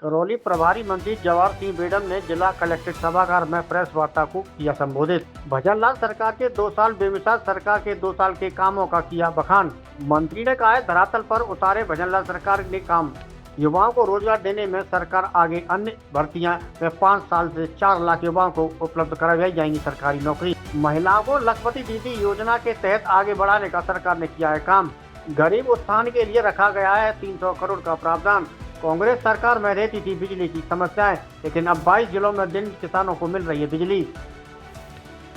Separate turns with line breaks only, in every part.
करौली प्रभारी मंत्री जवाहर सिंह बेडम ने जिला कलेक्ट्रेट सभागार में प्रेस वार्ता को किया संबोधित। भजनलाल सरकार के 2 साल, बेमिसाल सरकार के 2 साल के कामों का किया बखान। मंत्री ने कहा है, धरातल पर उतारे भजनलाल सरकार ने काम। युवाओं को रोजगार देने में सरकार आगे। अन्य भर्तियां में 5 साल से 4 लाख युवाओं को उपलब्ध करवाई जाएंगी सरकारी नौकरी। महिलाओं को लखपति दीदी योजना के तहत आगे बढ़ाने का सरकार ने किया है काम। गरीब उत्थान के लिए रखा गया है 300 करोड़ का प्रावधान। कांग्रेस सरकार में रहती थी बिजली की समस्याएं, लेकिन अब 22 जिलों में दिन किसानों को मिल रही है बिजली।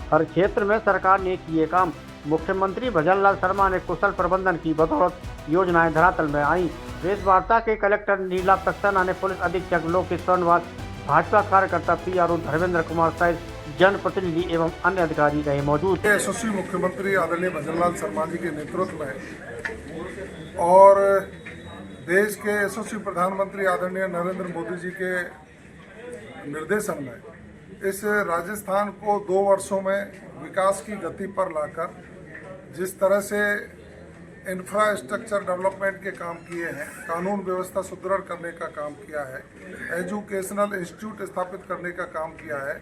हर क्षेत्र में सरकार ने किए काम। मुख्यमंत्री भजनलाल शर्मा ने कुशल प्रबंधन की बदौलत योजनाएं धरातल में आई। प्रेस वार्ता के कलेक्टर नीला सक्सेना ने पुलिस अधीक्षक लोकेश सोनवाल, भाजपा कार्यकर्ता PRO धर्मेंद्र कुमार सहित जनप्रतिनिधि एवं अन्य अधिकारी रहे मौजूद।
यशस्वी मुख्यमंत्री आदरणीय भजनलाल शर्मा जी के नेतृत्व में और देश के यशस्वी प्रधानमंत्री आदरणीय नरेंद्र मोदी जी के निर्देशन में इस राजस्थान को 2 वर्षों में विकास की गति पर लाकर जिस तरह से इंफ्रास्ट्रक्चर डेवलपमेंट के काम किए हैं, कानून व्यवस्था सुदृढ़ करने का काम किया है, एजुकेशनल इंस्टीट्यूट स्थापित करने का काम किया है,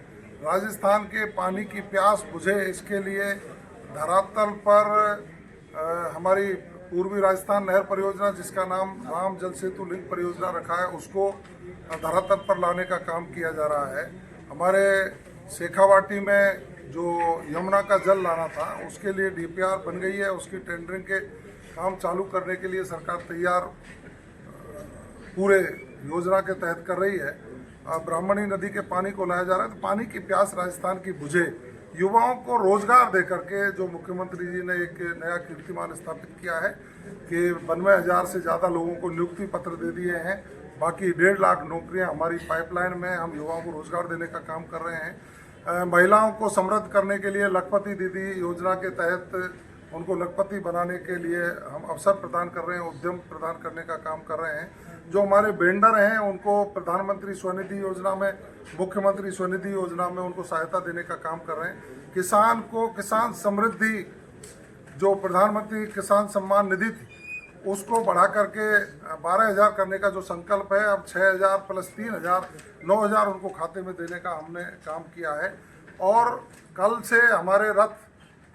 राजस्थान के पानी की प्यास बुझे इसके लिए धरातल पर हमारी पूर्वी राजस्थान नहर परियोजना, जिसका नाम राम जल सेतु लिंक परियोजना रखा है, उसको धरातल पर लाने का काम किया जा रहा है। हमारे शेखावाटी में जो यमुना का जल लाना था उसके लिए DPR बन गई है, उसकी टेंडरिंग के काम चालू करने के लिए सरकार तैयार पूरे योजना के तहत कर रही है। ब्राह्मणी नदी के पानी को लाया जा रहा है, तो पानी की प्यास राजस्थान की बुझे, युवाओं को रोजगार दे करके जो मुख्यमंत्री जी ने एक नया कीर्तिमान स्थापित किया है कि 92,000 से ज़्यादा लोगों को नियुक्ति पत्र दे दिए हैं। बाकी 1.5 लाख नौकरियां हमारी पाइपलाइन में, हम युवाओं को रोजगार देने का काम कर रहे हैं। महिलाओं को समृद्ध करने के लिए लखपति दीदी योजना के तहत उनको लखपति बनाने के लिए हम अवसर प्रदान कर रहे हैं, उद्यम प्रदान करने का काम कर रहे हैं। जो हमारे वेंडर हैं उनको प्रधानमंत्री स्वनिधि योजना में, मुख्यमंत्री स्वनिधि योजना में उनको सहायता देने का काम कर रहे हैं। किसान को किसान समृद्धि, जो प्रधानमंत्री किसान सम्मान निधि थी उसको बढ़ा करके 12,000 करने का जो संकल्प है, अब 6,000 प्लस 3,000 9,000 उनको खाते में देने का हमने काम किया है। और कल से हमारे रथ,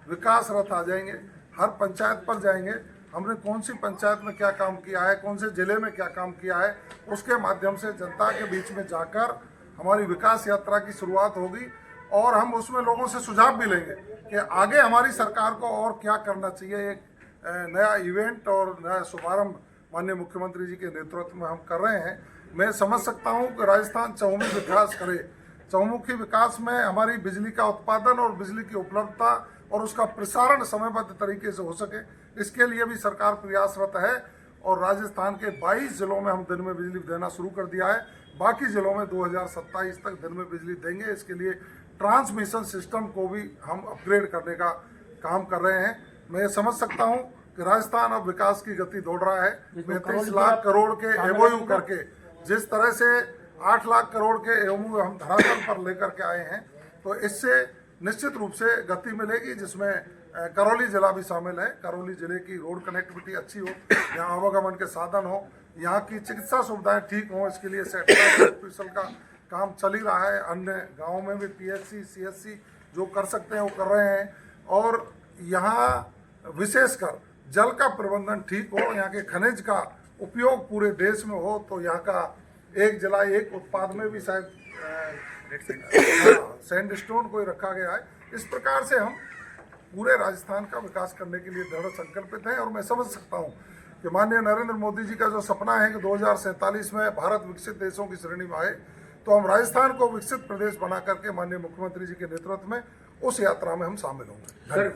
विकास रथ आ जाएंगे, हर पंचायत पर जाएंगे। हमने कौन सी पंचायत में क्या काम किया है, कौन से जिले में क्या काम किया है, उसके माध्यम से जनता के बीच में जाकर हमारी विकास यात्रा की शुरुआत होगी। और हम उसमें लोगों से सुझाव भी लेंगे कि आगे हमारी सरकार को और क्या करना चाहिए। एक नया इवेंट और नया शुभारंभ माननीय मुख्यमंत्री जी के नेतृत्व में हम कर रहे हैं। मैं समझ सकता हूँ कि राजस्थान चहुमुखी विकास करे। चहुमुखी विकास में हमारी बिजली का उत्पादन और बिजली की उपलब्धता और उसका प्रसारण समयबद्ध तरीके से हो सके, इसके लिए भी सरकार प्रयासरत है। और राजस्थान के 22 जिलों में हम दिन में बिजली देना शुरू कर दिया है। बाकी जिलों में 2027 तक दिन में बिजली देंगे। इसके लिए ट्रांसमिशन सिस्टम को भी हम अपग्रेड करने का काम कर रहे हैं। मैं समझ सकता हूं कि राजस्थान अब विकास की गति दौड़ रहा है। 35 लाख करोड़ के MOU करके, जिस तरह से 8 लाख करोड़ के MOU हम धरातल पर लेकर के आए हैं, तो इससे निश्चित रूप से गति मिलेगी, जिसमें करौली जिला भी शामिल है। करौली जिले की रोड कनेक्टिविटी अच्छी हो, यहाँ आवागमन के साधन हो, यहाँ की चिकित्सा सुविधाएं ठीक हों, इसके लिए सैटेलाइट हॉस्पिटल का काम चल ही रहा है। अन्य गाँव में भी PHC CSC जो कर सकते हैं वो कर रहे हैं। और यहाँ विशेषकर जल का प्रबंधन ठीक हो, यहाँ के खनिज का उपयोग पूरे देश में हो, तो यहाँ का एक जिला एक उत्पाद में भी शायद सैंडस्टोन को रखा गया है। इस प्रकार से हम पूरे राजस्थान का विकास करने के लिए दृढ़ संकल्पित हैं। और मैं समझ सकता हूँ कि माननीय नरेंद्र मोदी जी का जो सपना है कि 2047 में भारत विकसित देशों की श्रेणी में आए, तो हम राजस्थान को विकसित प्रदेश बना करके माननीय मुख्यमंत्री जी के नेतृत्व में उस यात्रा में हम शामिल होंगे।